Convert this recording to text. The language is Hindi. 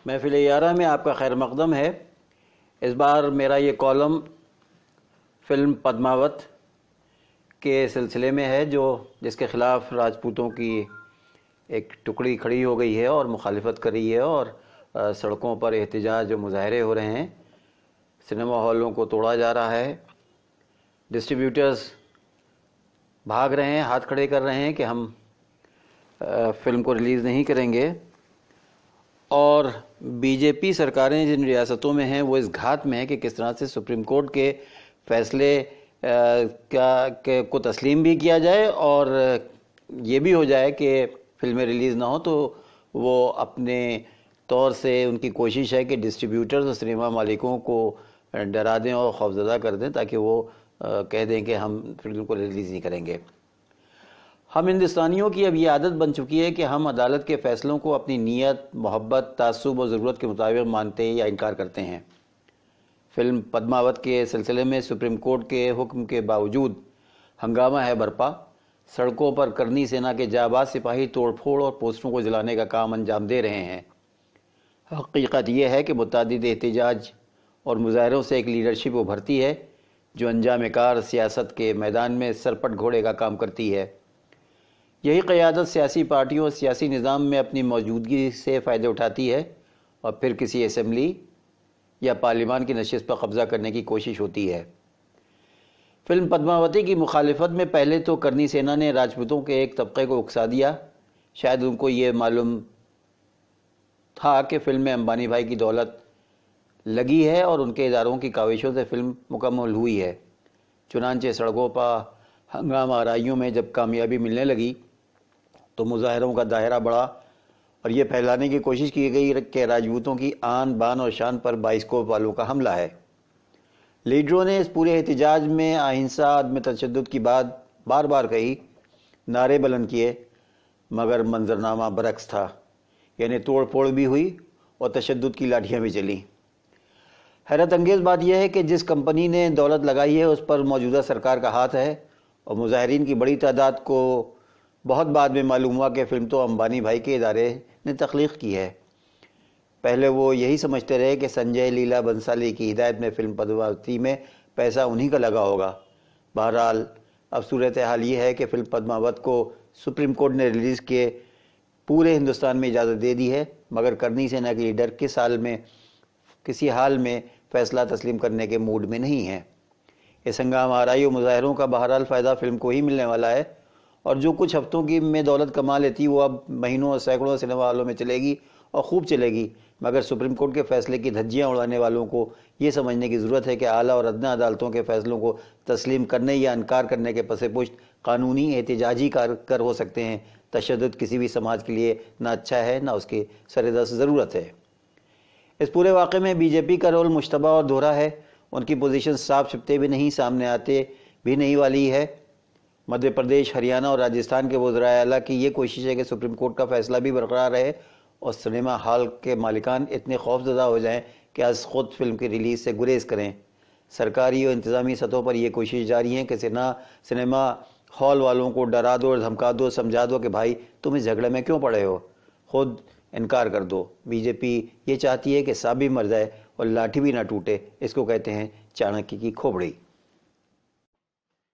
महफिल यारा में आपका खैर मकदम है। इस बार मेरा ये कॉलम फ़िल्म पद्मावत के सिलसिले में है, जिसके ख़िलाफ़ राजपूतों की एक टुकड़ी खड़ी हो गई है और मुखालिफत कर रही है और सड़कों पर एहतजाज मुजाहरे हो रहे हैं। सिनेमा हॉलों को तोड़ा जा रहा है। डिस्ट्रीब्यूटर्स भाग रहे हैं, हाथ खड़े कर रहे हैं कि हम फ़िल्म को रिलीज़ नहीं करेंगे। और बीजेपी सरकारें जिन रियासतों में हैं वो इस घात में है कि किस तरह से सुप्रीम कोर्ट के फ़ैसले को तस्लीम भी किया जाए और ये भी हो जाए कि फ़िल्में रिलीज़ ना हो, तो वो अपने तौर से उनकी कोशिश है कि डिस्ट्रीब्यूटर्स और सिनेमा मालिकों को डरा दें और खौफज़दा कर दें, ताकि वो कह दें कि हम फिल्म को रिलीज़ नहीं करेंगे। हम हिंदुस्तानियों की अब ये आदत बन चुकी है कि हम अदालत के फ़ैसलों को अपनी नीयत, मोहब्बत, तासुब और ज़रूरत के मुताबिक मानते या इनकार करते हैं। फ़िल्म पद्मावत के सिलसिले में सुप्रीम कोर्ट के हुक्म के बावजूद हंगामा है बरपा। सड़कों पर करनी सेना के जाबाज सिपाही तोड़फोड़ और पोस्टरों को जलाने का काम अंजाम दे रहे हैं। हकीकत यह है कि मुतअद्दिद एहतजाज और मुजाहरों से एक लीडरशिप उभरती है जो अंजाम कार सियासत के मैदान में सरपट घोड़े का काम करती है। यही क़यादत सियासी पार्टियों और सियासी निज़ाम में अपनी मौजूदगी से फ़ायदे उठाती है और फिर किसी असम्बली या पार्लियामान की नशिस्त पर कब्ज़ा करने की कोशिश होती है। फ़िल्म पद्मावती की मुखालिफत में पहले तो करनी सेना ने राजपूतों के एक तबके को उकसा दिया। शायद उनको ये मालूम था कि फ़िल्म में अंबानी भाई की दौलत लगी है और उनके इदारों की काविशों से फ़िल्म मुकम्मल हुई है। चुनांचे सड़कों पर हंगामा आराइयों में जब कामयाबी मिलने लगी तो मुजाहरों का दायरा बढ़ा और ये फैलाने की कोशिश की गई कि राजपूतों की आन बान और शान पर बाइस्कोप वालों का हमला है। लीडरों ने इस पूरे एहतजाज में अहिंसा, अदम तशद्दुद की बात बार बार कही, नारे बुलंद किए, मगर मंजरनामा बरक्स था। यानी तोड़ फोड़ भी हुई और तशद्दुद की लाठियाँ भी चली। हैरत अंगेज़ बात यह है कि जिस कंपनी ने दौलत लगाई है उस पर मौजूदा सरकार का हाथ है और मुजाहरीन की बड़ी तादाद को बहुत बाद में मालूम हुआ कि फ़िल्म तो अंबानी भाई के इदारे ने तख्लीक़ की है। पहले वो यही समझते रहे कि संजय लीला बंसाली की हिदायत में फ़िल्म पद्मावती में पैसा उन्हीं का लगा होगा। बहरहाल अब सूरत हाल ये है कि फ़िल्म पद्मावत को सुप्रीम कोर्ट ने रिलीज़ के पूरे हिंदुस्तान में इजाज़त दे दी है, मगर करनी सेना के लीडर किसी हाल में फ़ैसला तस्लीम करने के मूड में नहीं है। इस हंगामा आराई और मुजाहरों का बहरहाल फ़ायदा फ़िल्म को ही मिलने वाला है और जो कुछ हफ्तों की में दौलत कमा लेती वो अब महीनों और सैकड़ों सिनेमा हॉलों में चलेगी और खूब चलेगी। मगर सुप्रीम कोर्ट के फ़ैसले की धज्जियाँ उड़ाने वालों को ये समझने की ज़रूरत है कि आला और अदना अदालतों के फ़ैसलों को तस्लीम करने या इनकार करने के पसे पुश्त कानूनी एहतजाजी कारगर हो सकते हैं। तशद्दुद किसी भी समाज के लिए ना अच्छा है, ना उसकी सरेदस्त ज़रूरत है। इस पूरे वाक़े में बीजेपी का रोल मुश्तबा और दोहरा है। उनकी पोजीशन साफ छुपते भी नहीं, सामने आते भी नहीं वाली है। मध्य प्रदेश, हरियाणा और राजस्थान के वज़राए आला की ये कोशिश है कि सुप्रीम कोर्ट का फ़ैसला भी बरकरार रहे और सिनेमा हॉल के मालिकान इतने खौफज़दा हो जाएं कि आज ख़ुद फ़िल्म की रिलीज़ से गुरेज़ करें। सरकारी और इंतज़ामी सतहों पर यह कोशिश जारी है कि सिनेमा हॉल वालों को डरा दो और धमका दो, समझा दो कि भाई तुम इस झगड़े में क्यों पड़े हो, खुद इनकार कर दो। बीजेपी ये चाहती है कि सांप भी मर जाए और लाठी भी ना टूटे। इसको कहते हैं चाणक्य की खोपड़ी।